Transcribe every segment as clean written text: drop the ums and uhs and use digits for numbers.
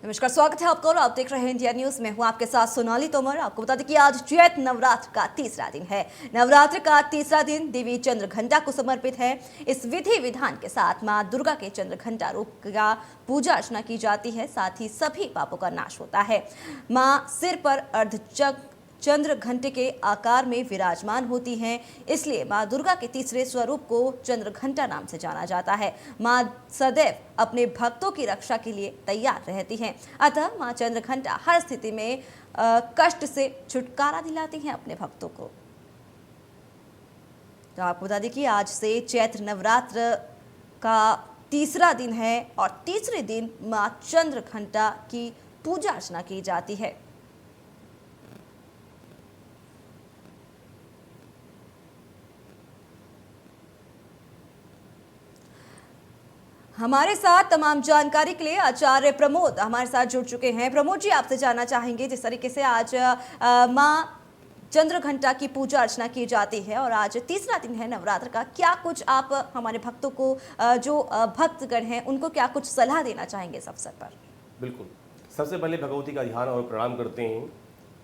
नमस्कार, स्वागत है आपका और आप देख रहे हैं इंडिया न्यूज में। हूं आपके साथ सोनाली तोमर। आपको बता दें कि आज चैत्र नवरात्र का तीसरा दिन है। नवरात्र का तीसरा दिन देवी चंद्रघंटा को समर्पित है। इस विधि विधान के साथ मां दुर्गा के चंद्रघंटा रूप का पूजा अर्चना की जाती है। साथ ही सभी पापों का नाश होता है। मां सिर पर चंद्र घंटे के आकार में विराजमान होती हैं, इसलिए मां दुर्गा के तीसरे स्वरूप को चंद्रघंटा नाम से जाना जाता है। मां सदैव अपने भक्तों की रक्षा के लिए तैयार रहती हैं। अतः मां चंद्रघंटा हर स्थिति में कष्ट से छुटकारा दिलाती हैं अपने भक्तों को। तो आपको बता दें कि आज से चैत्र नवरात्र का तीसरा दिन है और तीसरे दिन मां चंद्रघंटा की पूजा अर्चना की जाती है। हमारे साथ तमाम जानकारी के लिए आचार्य प्रमोद हमारे साथ जुड़ चुके हैं। प्रमोद जी, आपसे जानना चाहेंगे, जिस तरीके से आज मां चंद्रघंटा की पूजा अर्चना की जाती है और आज तीसरा दिन है नवरात्र का, क्या कुछ आप हमारे भक्तों को, जो भक्तगण हैं, उनको क्या कुछ सलाह देना चाहेंगे इस अवसर पर? बिल्कुल, सबसे पहले भगवती का ध्यान और प्रणाम करते हैं।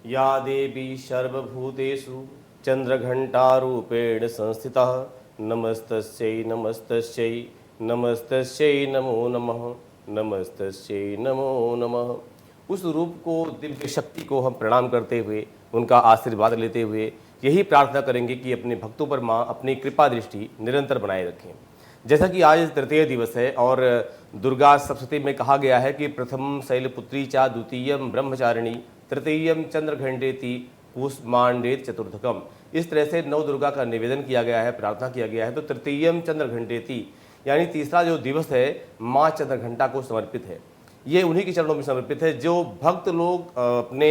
या देवी सर्वभूतेषु चंद्रघंटा रूपेण संस्थितः नमस्तस्यै नमस्तस्यै नमस्तस्यै नमो नमः नमस्तस्यै नमो नमः। उस रूप को, दिव्य शक्ति को हम प्रणाम करते हुए, उनका आशीर्वाद लेते हुए यही प्रार्थना करेंगे कि अपने भक्तों पर माँ अपनी कृपा दृष्टि निरंतर बनाए रखें। जैसा कि आज तृतीय दिवस है और दुर्गा सप्तशती में कहा गया है कि प्रथम शैलपुत्री चा द्वितीयम ब्रह्मचारिणी तृतीयम चंद्रघंटेति कूष्मांडेत चतुर्थकम। इस तरह से नव दुर्गा का निवेदन किया गया है, प्रार्थना किया गया है। तो तृतीयम चंद्रघंटेति यानी तीसरा जो दिवस है माँ चंद्रघंटा को समर्पित है। ये उन्हीं के चरणों में समर्पित है जो भक्त लोग अपने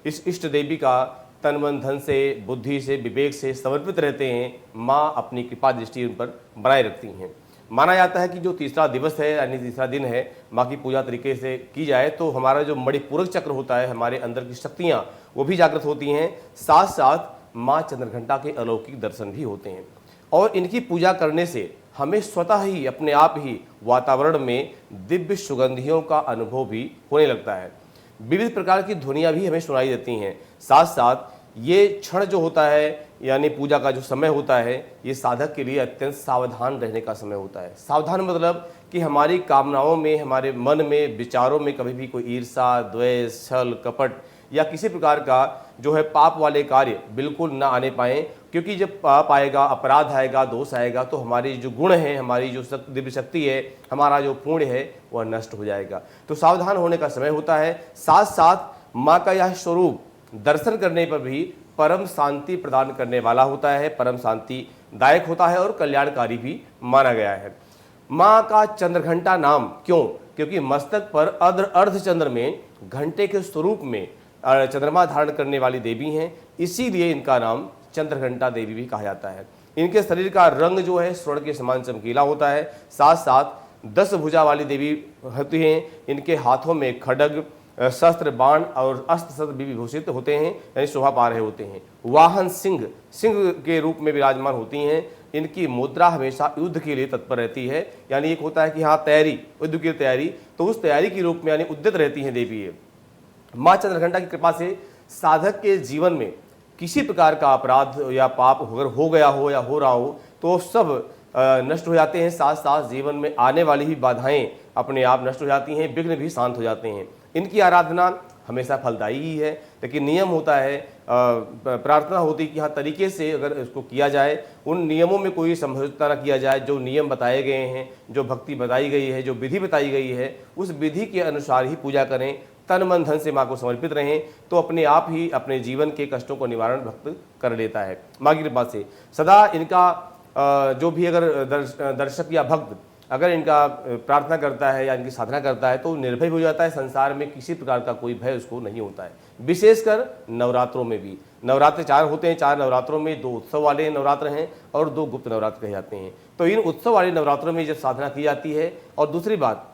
इस इष्ट देवी का तन मन धन से, बुद्धि से, विवेक से समर्पित रहते हैं। माँ अपनी कृपा दृष्टि उन पर बनाए रखती हैं। माना जाता है कि जो तीसरा दिवस है यानी तीसरा दिन है, माँ की पूजा तरीके से की जाए तो हमारा जो मणिपूरक चक्र होता है, हमारे अंदर की शक्तियाँ वो भी जागृत होती हैं। साथ साथ माँ चंद्रघंटा के अलौकिक दर्शन भी होते हैं और इनकी पूजा करने से हमें स्वतः ही अपने आप ही वातावरण में दिव्य सुगंधियों का अनुभव भी होने लगता है। विविध प्रकार की ध्वनियाँ भी हमें सुनाई देती हैं। साथ साथ ये क्षण जो होता है यानी पूजा का जो समय होता है, ये साधक के लिए अत्यंत सावधान रहने का समय होता है। सावधान मतलब कि हमारी कामनाओं में, हमारे मन में, विचारों में कभी भी कोई ईर्षा, द्वेष, छल, कपट या किसी प्रकार का जो है पाप वाले कार्य बिल्कुल ना आने पाएँ, क्योंकि जब पाप आएगा, अपराध आएगा, दोष आएगा तो हमारी जो गुण है, हमारी जो दिव्य शक्ति है, हमारा जो पुण्य है वह नष्ट हो जाएगा। तो सावधान होने का समय होता है। साथ साथ माँ का यह स्वरूप दर्शन करने पर भी परम शांति प्रदान करने वाला होता है, परम शांति दायक होता है और कल्याणकारी भी माना गया है। माँ का चंद्रघंटा नाम क्यों? क्योंकि मस्तक पर अर्धचंद्र में घंटे के स्वरूप में चंद्रमा धारण करने वाली देवी हैं, इसीलिए इनका नाम चंद्रघंटा देवी भी कहा जाता है। इनके शरीर का रंग जो है स्वर्ण के समान चमकीला होता है। साथ साथ 10 भुजा वाली देवी होती हैं। इनके हाथों में खड्ग, शस्त्र, बाण और अस्त्र शस्त्र भी विभूषित होते हैं, यानी शोभा पा रहे होते हैं। वाहन सिंह के रूप में विराजमान होती हैं। इनकी मुद्रा हमेशा युद्ध के लिए तत्पर रहती है, यानी एक होता है कि हाँ तैयारी, युद्ध की तैयारी, तो उस तैयारी के रूप में यानी उद्यत रहती हैं देवी ये। माँ चंद्रघंटा की कृपा से साधक के जीवन में किसी प्रकार का अपराध या पाप अगर हो गया हो या हो रहा हो तो सब नष्ट हो जाते हैं। साथ साथ जीवन में आने वाली ही बाधाएं अपने आप नष्ट हो जाती हैं, विघ्न भी शांत हो जाते हैं। इनकी आराधना हमेशा फलदायी ही है, लेकिन नियम होता है, प्रार्थना होती है कि हाँ तरीके से अगर इसको किया जाए, उन नियमों में कोई समझौता न किया जाए। जो नियम बताए गए हैं, जो भक्ति बताई गई है, जो विधि बताई गई है, उस विधि के अनुसार ही पूजा करें, तन मन धन से माँ को समर्पित रहें, तो अपने आप ही अपने जीवन के कष्टों को निवारण भक्त कर लेता है। माँ की कृपा से सदा इनका जो भी अगर दर्शक या भक्त अगर इनका प्रार्थना करता है या इनकी साधना करता है तो निर्भय हो जाता है। संसार में किसी प्रकार का कोई भय उसको नहीं होता है। विशेषकर नवरात्रों में भी, नवरात्र 4 होते हैं। 4 नवरात्रों में 2 उत्सव वाले नवरात्र हैं और 2 गुप्त नवरात्र कहे जाते हैं। तो इन उत्सव वाले नवरात्रों में जब साधना की जाती है, और दूसरी बात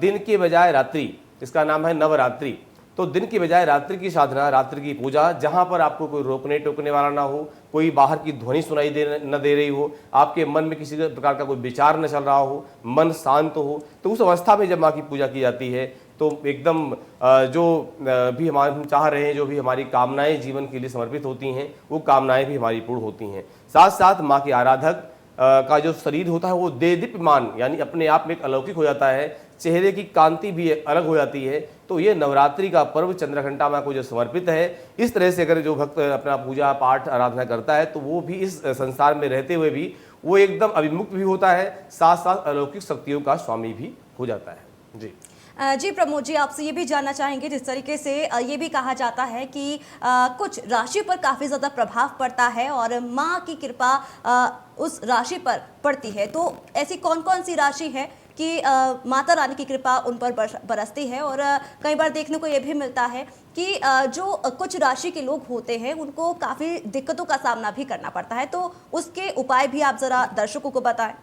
दिन के बजाय रात्रि, इसका नाम है नवरात्रि, तो दिन की बजाय रात्रि की साधना, रात्रि की पूजा, जहाँ पर आपको कोई रोकने टोकने वाला ना हो, कोई बाहर की ध्वनि सुनाई न दे रही हो, आपके मन में किसी प्रकार का कोई विचार न चल रहा हो, मन शांत हो, तो उस अवस्था में जब माँ की पूजा की जाती है तो एकदम जो भी हम चाह रहे हैं, जो भी हमारी कामनाएं जीवन के लिए समर्पित होती हैं, वो कामनाएं भी हमारी पूर्ण होती हैं। साथ साथ माँ के आराधक का जो शरीर होता है वो देदीप्यमान यानी अपने आप में एक अलौकिक हो जाता है, चेहरे की कांति भी अलग हो जाती है। तो ये नवरात्रि का पर्व चंद्रघंटा माँ को जो समर्पित है, इस तरह से अगर जो भक्त अपना पूजा पाठ आराधना करता है तो वो भी इस संसार में रहते हुए भी वो एकदम अभिमुक्त भी होता है, साथ साथ अलौकिक शक्तियों का स्वामी भी हो जाता है। जी जी प्रमोद जी, आपसे ये भी जानना चाहेंगे, जिस तरीके से ये भी कहा जाता है कि कुछ राशि पर काफ़ी ज़्यादा प्रभाव पड़ता है और माँ की कृपा उस राशि पर पड़ती है, तो ऐसी कौन कौन सी राशि है कि माता रानी की कृपा उन पर बरसती है? और कई बार देखने को ये भी मिलता है कि जो कुछ राशि के लोग होते हैं उनको काफ़ी दिक्कतों का सामना भी करना पड़ता है, तो उसके उपाय भी आप ज़रा दर्शकों को बताएं।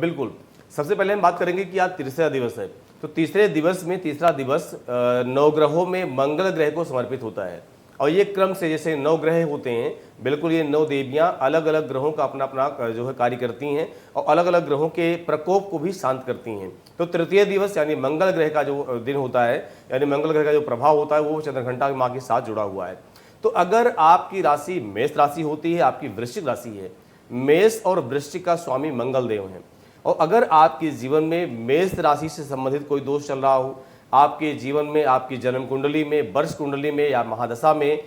बिल्कुल। सबसे पहले हम बात करेंगे कि आज तीसरा दिवस है, तो तीसरे दिवस में तीसरा दिवस नवग्रहों में मंगल ग्रह को समर्पित होता है। और ये क्रम से जैसे 9 ग्रह होते हैं, बिल्कुल ये 9 देवियां अलग अलग ग्रहों का अपना अपना जो है कार्य करती हैं और अलग अलग ग्रहों के प्रकोप को भी शांत करती हैं। तो तृतीय दिवस यानी मंगल ग्रह का जो दिन होता है, यानी मंगल ग्रह का जो प्रभाव होता है, वो चंद्रघंटा माँ के साथ जुड़ा हुआ है। तो अगर आपकी राशि मेष राशि होती है, आपकी वृश्चिक राशि है, मेष और वृश्चिक का स्वामी मंगल देव हैं, और अगर आपके जीवन में मेष राशि से संबंधित कोई दोष चल रहा हो, आपके जीवन में आपकी जन्म कुंडली में, वर्ष कुंडली में या महादशा में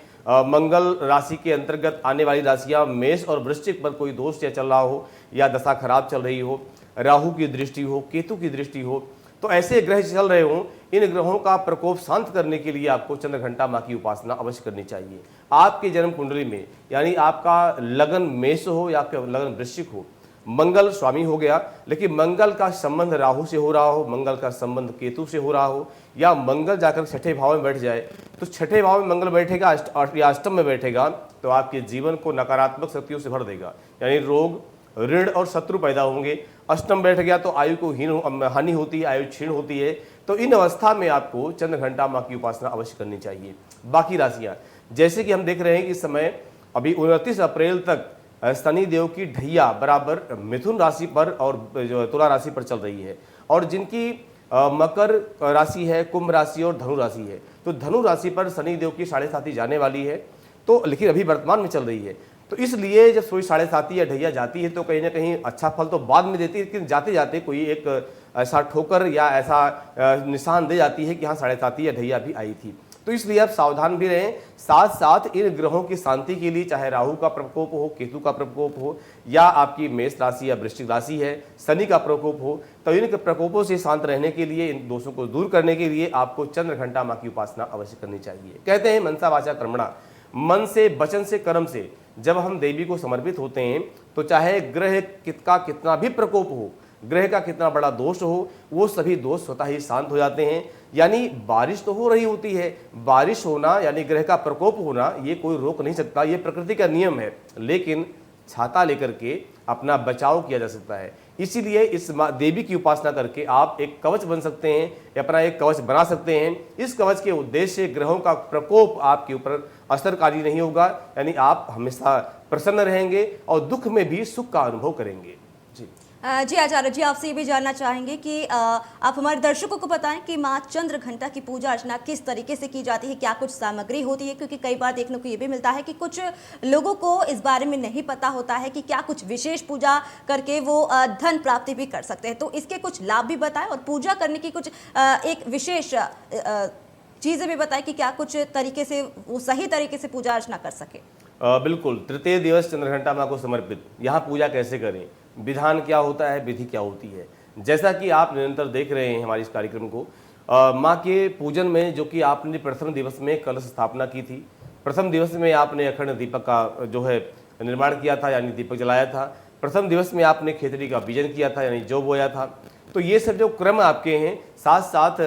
मंगल राशि के अंतर्गत आने वाली राशियां मेष और वृश्चिक पर कोई दोष या चल रहा हो, या दशा खराब चल रही हो, राहु की दृष्टि हो, केतु की दृष्टि हो, तो ऐसे ग्रह चल रहे हों, इन ग्रहों का प्रकोप शांत करने के लिए आपको चंद्रघंटा माँ की उपासना अवश्य करनी चाहिए। आपके जन्म कुंडली में यानी आपका लगन मेष हो या आपका लगन वृश्चिक हो, मंगल स्वामी हो गया, लेकिन मंगल का संबंध राहु से हो रहा हो, मंगल का संबंध केतु से हो रहा हो, या मंगल जाकर छठे भाव में बैठ जाए, तो छठे भाव में मंगल बैठेगा या अष्टम में बैठेगा तो आपके जीवन को नकारात्मक शक्तियों से भर देगा, यानी रोग, ऋण और शत्रु पैदा होंगे। अष्टम बैठ गया तो आयु को हानि होती है, आयु क्षीण होती है। तो इन अवस्था में आपको चंद्रघंटा माँ की उपासना अवश्य करनी चाहिए। बाकी राशियाँ जैसे कि हम देख रहे हैं कि इस समय अभी 29 अप्रैल तक शनि देव की ढैया बराबर मिथुन राशि पर और जो तुला राशि पर चल रही है, और जिनकी मकर राशि है, कुंभ राशि और धनु राशि है, तो धनु राशि पर शनि देव की 7.5 जाने वाली है, तो लेकिन अभी वर्तमान में चल रही है। तो इसलिए जब कोई 7.5 या ढैया जाती है तो कहीं ना कहीं अच्छा फल तो बाद में देती है, लेकिन जाते जाते कोई एक ऐसा ठोकर या ऐसा निशान दे जाती है कि हाँ 7.5 या ढैया भी आई थी। तो इसलिए आप सावधान भी रहें। साथ साथ इन ग्रहों की शांति के लिए, चाहे राहु का प्रकोप हो, केतु का प्रकोप हो, या आपकी मेष राशि या वृश्चिक राशि है, शनि का प्रकोप हो, तो इन प्रकोपों से शांत रहने के लिए, इन दोषों को दूर करने के लिए आपको चंद्रघंटा माँ की उपासना अवश्य करनी चाहिए। कहते हैं मनसा वाचा कर्मणा, मन से, वचन से, कर्म से जब हम देवी को समर्पित होते हैं तो चाहे ग्रह का कितना भी प्रकोप हो, ग्रह का कितना बड़ा दोष हो, वो सभी दोष स्वतः ही शांत हो जाते हैं। यानी बारिश तो हो रही होती है, बारिश होना यानी ग्रह का प्रकोप होना ये कोई रोक नहीं सकता, ये प्रकृति का नियम है, लेकिन छाता लेकर के अपना बचाव किया जा सकता है। इसीलिए इस देवी की उपासना करके आप एक कवच बन सकते हैं, अपना एक कवच बना सकते हैं। इस कवच के उद्देश्य से ग्रहों का प्रकोप आपके ऊपर असरकारी नहीं होगा, यानी आप हमेशा प्रसन्न रहेंगे और दुख में भी सुख का अनुभव करेंगे। जी आचार्य जी, आपसे ये भी जानना चाहेंगे कि आप हमारे दर्शकों को बताएं कि माँ चंद्रघंटा की पूजा अर्चना किस तरीके से की जाती है, क्या कुछ सामग्री होती है, क्योंकि कई बार देखने को ये भी मिलता है कि कुछ लोगों को इस बारे में नहीं पता होता है कि क्या कुछ विशेष पूजा करके वो धन प्राप्ति भी कर सकते हैं। तो इसके कुछ लाभ भी बताएं और पूजा करने की कुछ एक विशेष चीज़ें भी बताएं कि क्या कुछ तरीके से वो सही तरीके से पूजा अर्चना कर सके। बिल्कुल, तृतीय दिवस चंद्रघंटा माँ को समर्पित, यहाँ पूजा कैसे करें, विधान क्या होता है, विधि क्या होती है। जैसा कि आप निरंतर देख रहे हैं हमारे इस कार्यक्रम को, माँ के पूजन में जो कि आपने प्रथम दिवस में कलश स्थापना की थी, प्रथम दिवस में आपने अखंड दीपक का जो है निर्माण किया था, यानी दीपक जलाया था। प्रथम दिवस में आपने खेतड़ी का बीजन किया था, यानी जौ बोया था। तो ये सब जो क्रम आपके हैं, साथ साथ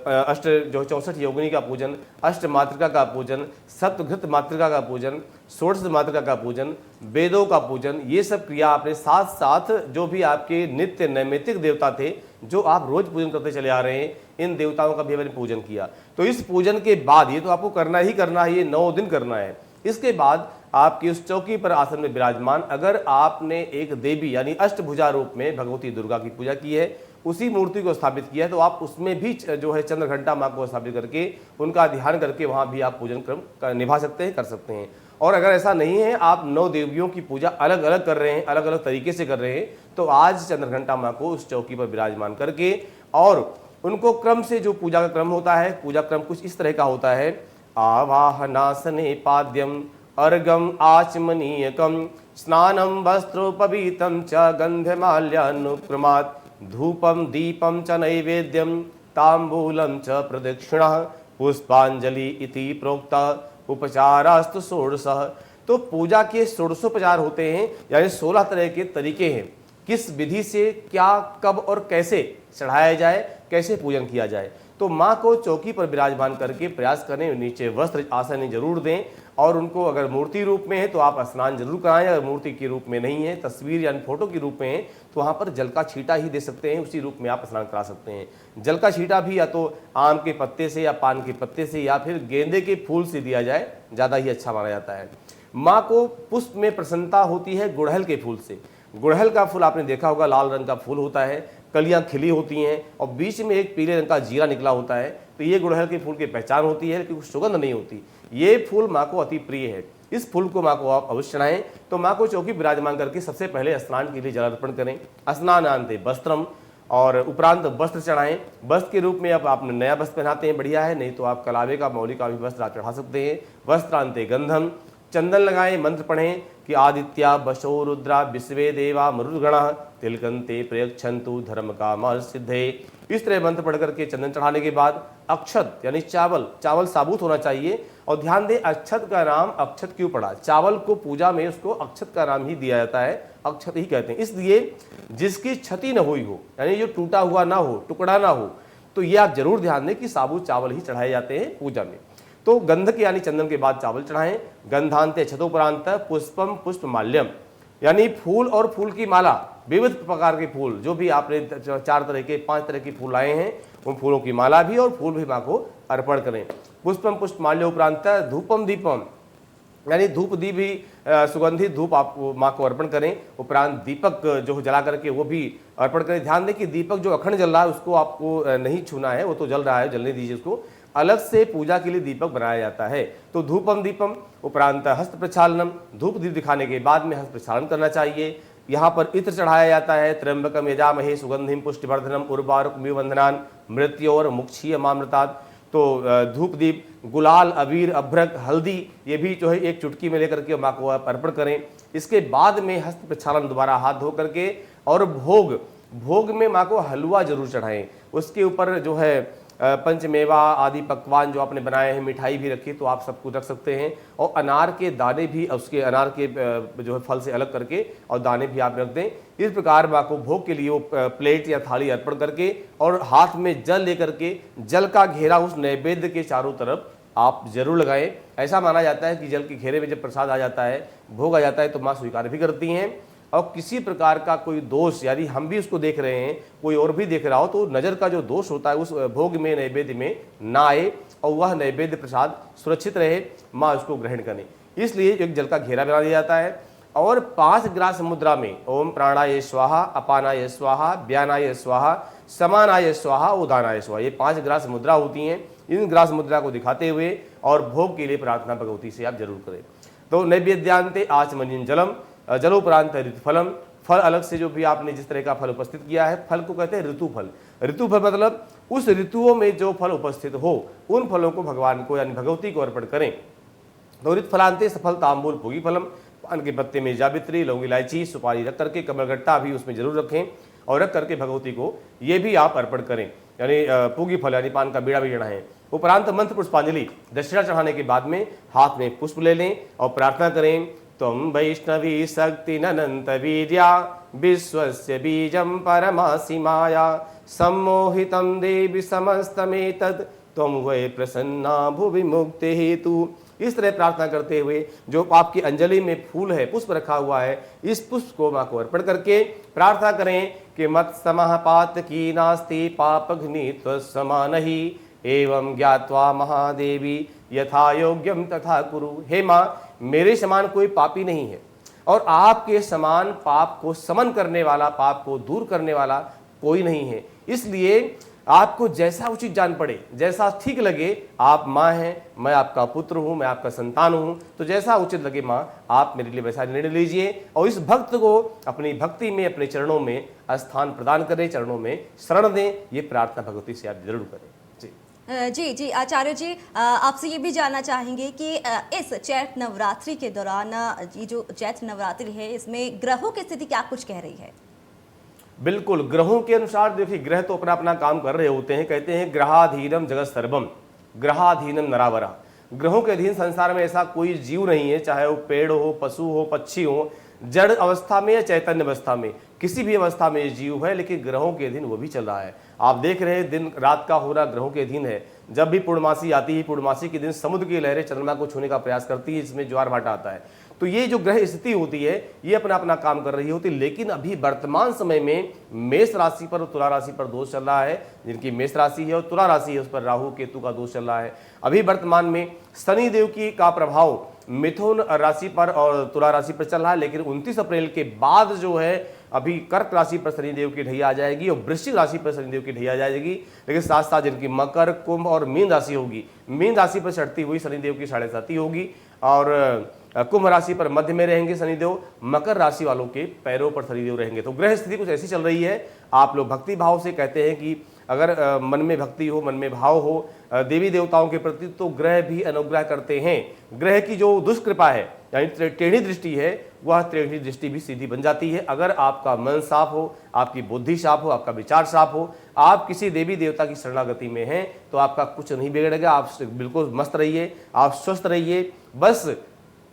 अष्ट जो 64 योगिनी का पूजन, अष्ट मातृका का पूजन, सप्तघृत मातृका का पूजन, षोडश मातृका का पूजन, वेदों का पूजन, ये सब क्रिया आपने साथ साथ जो भी आपके नित्य नैमित्तिक देवता थे जो आप रोज पूजन करते चले आ रहे हैं, इन देवताओं का भी मैंने पूजन किया। तो इस पूजन के बाद, ये तो आपको करना ही करना है, ये 9 दिन करना है। इसके बाद आपकी उस चौकी पर आसन में विराजमान, अगर आपने एक देवी यानी अष्टभुजा रूप में भगवती दुर्गा की पूजा की है, उसी मूर्ति को स्थापित किया है, तो आप उसमें भी जो है चंद्र घंटा माँ को स्थापित करके उनका ध्यान करके वहाँ भी आप पूजन क्रम निभा सकते हैं, कर सकते हैं। और अगर ऐसा नहीं है, आप 9 देवियों की पूजा अलग अलग कर रहे हैं, अलग अलग तरीके से कर रहे हैं, तो आज चंद्रघंटा माँ को उस चौकी पर विराजमान करके और उनको क्रम से जो पूजा का क्रम होता है, पूजा क्रम कुछ इस तरह का होता है। आवाहनासने पाद्यम अर्घम आचमनीयकम स्नानम वस्त्रोपवीतं च गंधमाल्यानुक्रमात् धूपम दीपम च नैवेद्यम तांबूलम च प्रदक्षिणः पुष्पांजलि इति प्रोक्ता उपचारास्तु षोडशः। तो पूजा के 16 होते हैं, यानी 16 तरह के तरीके हैं किस विधि से क्या कब और कैसे चढ़ाया जाए, कैसे पूजन किया जाए। तो माँ को चौकी पर विराजमान करके प्रयास करें, नीचे वस्त्र आसन जरूर दें, और उनको अगर मूर्ति रूप में है तो आप स्नान जरूर कराएं। अगर मूर्ति के रूप में नहीं है, तस्वीर यानी फोटो के रूप में है, तो वहाँ पर जल का छींटा ही दे सकते हैं, उसी रूप में आप स्नान करा सकते हैं। जल का छींटा भी या तो आम के पत्ते से या पान के पत्ते से या फिर गेंदे के फूल से दिया जाए, ज़्यादा ही अच्छा माना जाता है। माँ को पुष्प में प्रसन्नता होती है गुड़हल के फूल से। गुड़हल का फूल आपने देखा होगा, लाल रंग का फूल होता है, कलियां खिली होती हैं और बीच में एक पीले रंग का जीरा निकला होता है, तो ये गुड़हल के फूल की पहचान होती है, क्योंकि सुगंध नहीं होती। ये फूल माँ को अति प्रिय है। इस फूल को माँ को आप अवश्य चढ़ाएं। तो माँ को चौकी विराजमान करके सबसे पहले स्नान के लिए जल अर्पण करें। स्नानान्ते वस्त्रम, और उपरांत वस्त्र चढ़ाएं। वस्त्र के रूप में अब आप नया वस्त्र पहनाते हैं, बढ़िया है, नहीं तो आप कलावे का मौली का भी वस्त्र आप चढ़ा सकते हैं। वस्त्रांते गंधम, चंदन लगाएं, मंत्र पढ़ें कि आदित्या बशो रुद्रा विश्वे देवा मरुद्गणः तिलकंते प्रयच्छन्तु धर्म कामा सिद्धे। इस तरह मंत्र पढ़ करके चंदन चढ़ाने के बाद अक्षत यानी चावल साबुत होना चाहिए। और ध्यान दें, अक्षत का नाम अक्षत क्यों पड़ा? चावल को पूजा में उसको अक्षत का नाम ही दिया जाता है, अक्षत ही कहते हैं, इसलिए जिसकी क्षति न हुई हो, यानी जो टूटा हुआ ना हो, टुकड़ा ना हो, तो ये आप जरूर ध्यान दें कि साबुत चावल ही चढ़ाए जाते हैं पूजा में। तो गंध के यानी चंदन के बाद चावल चढ़ाएं। गंधांते क्षतोपरांत पुष्पम पुष्प माल्यम, यानी फूल और फूल की माला, विविध प्रकार के फूल, जो भी आपने 4 तरह के 5 तरह के फूल लाए हैं, उन फूलों की माला भी और फूल भी माँ को अर्पण करें। पुष्पम पुष्प माल्य उपरांत धूपम दीपम, यानी धूप दीप भी सुगंधित धूप आप माँ को अर्पण करें। उपरांत दीपक जो जला करके वो भी अर्पण करें। ध्यान दें कि दीपक जो अखंड जल रहा है उसको आपको नहीं छूना है, वो तो जल रहा है, जलने दीजिए उसको। अलग से पूजा के लिए दीपक बनाया जाता है। तो धूपम दीपम उपरांत हस्त प्रक्षालनम, धूप दीप दिखाने के बाद में हस्त प्रक्षालन करना चाहिए। यहाँ पर इत्र चढ़ाया जाता है। त्र्यंबकम यजामहे सुगंधिम पुष्टिवर्धनम उर्वारुकमिव वंदनान मृत्योर मुक्षीयमामृतात्। तो धूप दीप, गुलाल, अबीर, अभ्रक, हल्दी, ये भी जो है एक चुटकी में लेकर के माँ को आप अर्पण करें। इसके बाद में हस्त प्रक्षालन दोबारा हाथ धो करके, और भोग में माँ को हलवा जरूर चढ़ाएं। उसके ऊपर जो है पंचमेवा आदि पकवान जो आपने बनाए हैं, मिठाई भी रखी तो आप सब कुछ रख सकते हैं। और अनार के दाने भी, उसके अनार के जो है फल से अलग करके और दाने भी आप रख दें। इस प्रकार माँ को भोग के लिए वो प्लेट या थाली अर्पण करके और हाथ में जल लेकर के जल का घेरा उस नैवेद्य के चारों तरफ आप जरूर लगाएं। ऐसा माना जाता है कि जल के घेरे में जब प्रसाद आ जाता है, भोग आ जाता है, तो माँ स्वीकार भी करती हैं। और किसी प्रकार का कोई दोष, यानी हम भी उसको देख रहे हैं, कोई और भी देख रहा हो, तो नज़र का जो दोष होता है उस भोग में, नैवेद्य में ना आए और वह नैवेद्य प्रसाद सुरक्षित रहे, माँ उसको ग्रहण करें। इसलिए एक जल का घेरा बना दिया जाता है। और 5 ग्रास मुद्रा में ओम प्राणाय स्वाहा, अपानाय स्वाहा, व्यानाय स्वाहा, समानाय स्वाहा, उदानाय स्वाहा, ये 5 ग्रास मुद्रा होती हैं। इन ग्रास मुद्रा को दिखाते हुए और भोग के लिए प्रार्थना भगवती से आप जरूर करें। तो नैवेद्यांते आचमनीयं जलम, जलोपरांत ऋतुफलम, फल अलग से जो भी आपने जिस तरह का फल उपस्थित किया है, फल को कहते हैं ऋतुफल। ऋतुफल मतलब उस ऋतुओं में जो फल उपस्थित हो, उन फलों को भगवान को यानी भगवती को अर्पण करें। तो ऋतुफलांते सफल तांबूल भोगी फलम, पान के पत्ते में जावित्री, लौंग, इलायची, सुपारी रख करके, कमलगट्टा भी उसमें जरूर रखें और रख करके भगवती को ये भी आप अर्पण करें, यानी पूगी फल यानी पान का बीड़ा भी चढ़ाएं। उपरांत मंत्र पुष्पांजलि, दक्षिणा चढ़ाने के बाद में हाथ में पुष्प ले लें और प्रार्थना करें। त्वं वैष्णवी शक्ति अनंत वीर्या विश्वस्य बीजं परमासि माया सम्मोहितं देवी समस्तमेतत् त्वं वै प्रसन्ना भुवि मुक्ति हेतु। इस तरह प्रार्थना करते हुए जो आपकी अंजलि में फूल है, पुष्प रखा हुआ है, इस पुष्प को माँ को अर्पण करके प्रार्थना करें कि मत समः पातकी नास्ति पापघ्नि त्वत्समानहि एवं ज्ञात्वा महादेवी यथा योग्यम तथा कुरु। हे माँ, मेरे समान कोई पापी नहीं है और आपके समान पाप को समन करने वाला, पाप को दूर करने वाला कोई नहीं है। इसलिए आपको जैसा उचित जान पड़े, जैसा ठीक लगे, आप माँ हैं, मैं आपका पुत्र हूं, मैं आपका संतान हूं, तो जैसा उचित लगे माँ, आप मेरे लिए वैसा निर्णय लीजिए और इस भक्त को अपनी भक्ति में, अपने चरणों में स्थान प्रदान करें, चरणों में शरण दें। ये प्रार्थना भगवती से आप जरूर करें। जी जी आचार्य जी, आपसे ये भी जानना चाहेंगे कि इस चैत्र नवरात्रि के दौरान ये जो चैत्र नवरात्रि है, इसमें ग्रहों की स्थिति क्या कुछ कह रही है? बिल्कुल, ग्रहों के अनुसार देखिए, ग्रह तो अपना अपना काम कर रहे होते हैं। कहते हैं ग्रहाधीनम जगत सर्वम, ग्रहाधीनम नरावरा। ग्रहों के अधीन संसार में ऐसा कोई जीव नहीं है, चाहे वो पेड़ हो, पशु हो, पक्षी हो, जड़ अवस्था में या चैतन्य अवस्था में, किसी भी अवस्था में ये जीव है, लेकिन ग्रहों के अधीन वो भी चल रहा है। आप देख रहे हैं दिन रात का होना ग्रहों के अधीन है। जब भी पूर्णमासी आती है, पूर्णमासी के दिन समुद्र की लहरें चंद्रमा को छूने का प्रयास करती है, इसमें ज्वार भाटा आता है। तो ये जो ग्रह स्थिति होती है, ये अपना अपना काम कर रही होती है। लेकिन अभी वर्तमान समय में मेष राशि पर और तुला राशि पर दोष चल रहा है। जिनकी मेष राशि है और तुला राशि है, उस पर राहु केतु का दोष चल रहा है। अभी वर्तमान में शनि देव की का प्रभाव मिथुन राशि पर और तुला राशि पर चल रहा है। लेकिन 29 अप्रैल के बाद जो है, अभी कर्क राशि पर शनिदेव की ढैया आ जाएगी और वृश्चिक राशि पर शनिदेव की ढैया आ जाएगी। लेकिन साथ साथ जिनकी मकर, कुंभ और मीन राशि होगी, मीन राशि पर चढ़ती हुई शनिदेव की 7.5 होगी और कुंभ राशि पर मध्य में रहेंगे शनिदेव, मकर राशि वालों के पैरों पर शनिदेव रहेंगे। तो ग्रह स्थिति कुछ ऐसी चल रही है। आप लोग भक्ति भाव से कहते हैं कि अगर मन में भक्ति हो, मन में भाव हो देवी देवताओं के प्रति, तो ग्रह भी अनुग्रह करते हैं। ग्रह की जो दुष्कृपा है, यानी टेढ़ी दृष्टि है, वह टेढ़ी दृष्टि भी सीधी बन जाती है। अगर आपका मन साफ हो, आपकी बुद्धि साफ हो, आपका विचार साफ हो, आप किसी देवी देवता की शरणागति में हैं, तो आपका कुछ नहीं बिगड़ेगा। आप बिल्कुल मस्त रहिए, आप स्वस्थ रहिए। बस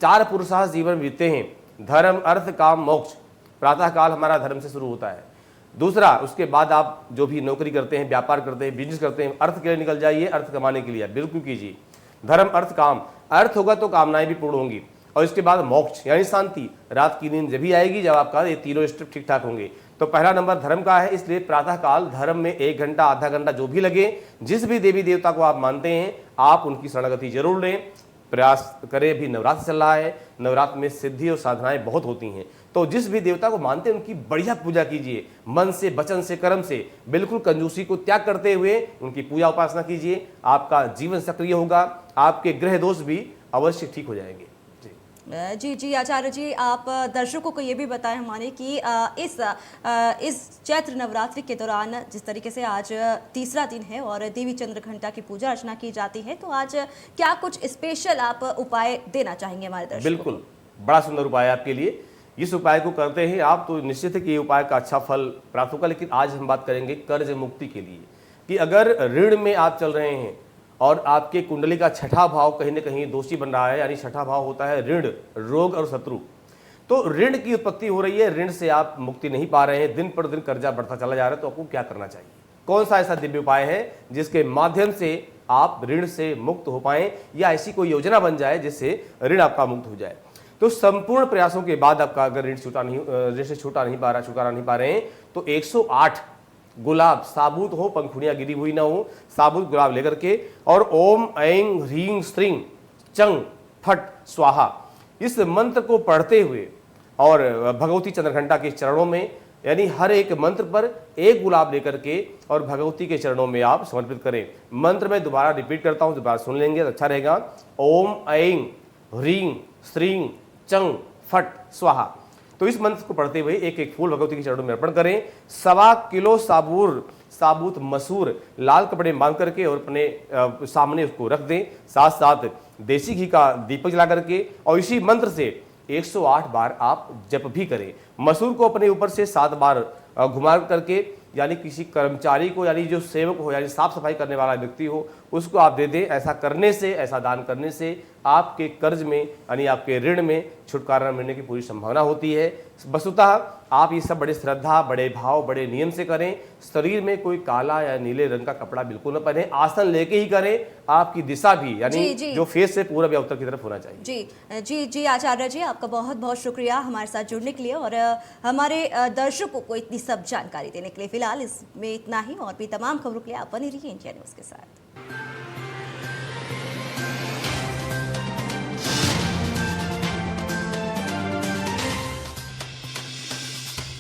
4 पुरुषार्थ जीवन बीते हैं, धर्म, अर्थ, काम, मोक्ष। प्रातः काल हमारा धर्म से शुरू होता है। दूसरा, उसके बाद आप जो भी नौकरी करते हैं, व्यापार करते हैं, बिजनेस करते हैं, अर्थ के लिए निकल जाइए, अर्थ कमाने के लिए बिल्कुल कीजिए। धर्म, अर्थ, काम। अर्थ होगा तो कामनाएं भी पूर्ण होंगी। और इसके बाद मोक्ष यानी शांति। रात की नींद जब भी आएगी जब आपका ये तीनों स्टेप ठीक ठाक होंगे। तो पहला नंबर धर्म का है, इसलिए प्रातः काल धर्म में 1 घंटा, आधा घंटा जो भी लगे, जिस भी देवी देवता को आप मानते हैं, आप उनकी शरणागति जरूर लें, प्रयास करें। अभी नवरात्र चल रहा है, नवरात्र में सिद्धि और साधनाएं बहुत होती हैं। तो जिस भी देवता को मानते हैं उनकी बढ़िया पूजा कीजिए, मन से, वचन से, कर्म से, बिल्कुल कंजूसी को त्याग करते हुए उनकी पूजा उपासना कीजिए। आपका जीवन सक्रिय होगा, आपके ग्रह दोष भी अवश्य ठीक हो जाएंगे। जी जी आचार्य जी, आप दर्शकों को ये भी बताएं हमारे कि इस चैत्र नवरात्रि के दौरान जिस तरीके से आज तीसरा दिन है और देवी चंद्रघंटा की पूजा अर्चना की जाती है, तो आज क्या कुछ स्पेशल आप उपाय देना चाहेंगे हमारे दर्शकों? बिल्कुल, बड़ा सुंदर उपाय है आपके लिए। इस उपाय को करते हैं आप तो निश्चित है कि ये उपाय का अच्छा फल प्राप्त होगा। लेकिन आज हम बात करेंगे कर्ज मुक्ति के लिए, कि अगर ऋण में आप चल रहे हैं और आपके कुंडली का 6ठा भाव कहीं न कहीं दोषी बन रहा है, यानी 6ठा भाव होता है ऋण, रोग और शत्रु, तो ऋण की उत्पत्ति हो रही है, ऋण से आप मुक्ति नहीं पा रहे हैं, दिन पर दिन कर्जा बढ़ता चला जा रहा है, तो आपको क्या करना चाहिए? कौन सा ऐसा दिव्य उपाय है जिसके माध्यम से आप ऋण से मुक्त हो पाएं, या ऐसी कोई योजना बन जाए जिससे ऋण आपका मुक्त हो जाए? तो संपूर्ण प्रयासों के बाद आपका अगर ऋण छुटकारा नहीं पा रहे हैं, तो 108 गुलाब, साबुत हो, पंखुड़ियां गिरी हुई ना हो, साबुत गुलाब लेकर के, और ओम ऐं ह्रीं श्रीं चंग फट स्वाहा, इस मंत्र को पढ़ते हुए और भगवती चंद्रघंटा के चरणों में, यानी हर एक मंत्र पर 1 गुलाब लेकर के और भगवती के चरणों में आप समर्पित करें। मंत्र में दोबारा रिपीट करता हूं, दोबारा सुन लेंगे तो अच्छा रहेगा। ओम ऐं ह्रीं श्रीं चंग फट स्वाहा। तो इस मंत्र को पढ़ते हुए एक एक फूल भगवती के चरणों में अर्पण करें। 1.25 किलो साबुत मसूर लाल कपड़े बांध करके और अपने सामने उसको रख दें। साथ साथ देसी घी का दीपक जला करके और इसी मंत्र से 108 बार आप जप भी करें। मसूर को अपने ऊपर से 7 बार घुमा करके, यानी किसी कर्मचारी को, यानी जो सेवक हो, यानी साफ सफाई करने वाला व्यक्ति हो, उसको आप दे दें। ऐसा करने से, ऐसा दान करने से आपके कर्ज में, यानी आपके ऋण में छुटकारा मिलने की पूरी संभावना होती है। वस्तुतः आप ये सब बड़े श्रद्धा, बड़े भाव, बड़े नियम से करें। शरीर में कोई काला या नीले रंग का कपड़ा बिल्कुल न पहने, आसन लेके ही करें। आपकी दिशा भी, यानी जो फेस से पूरब या उत्तर की तरफ होना चाहिए। जी जी जी आचार्य जी, आपका बहुत बहुत शुक्रिया हमारे साथ जुड़ने के लिए और हमारे दर्शकों को इतनी सब जानकारी देने के लिए। फिलहाल इसमें इतना ही, और भी तमाम खबरों के लिए आप बने रहिए इंडिया न्यूज़ के साथ।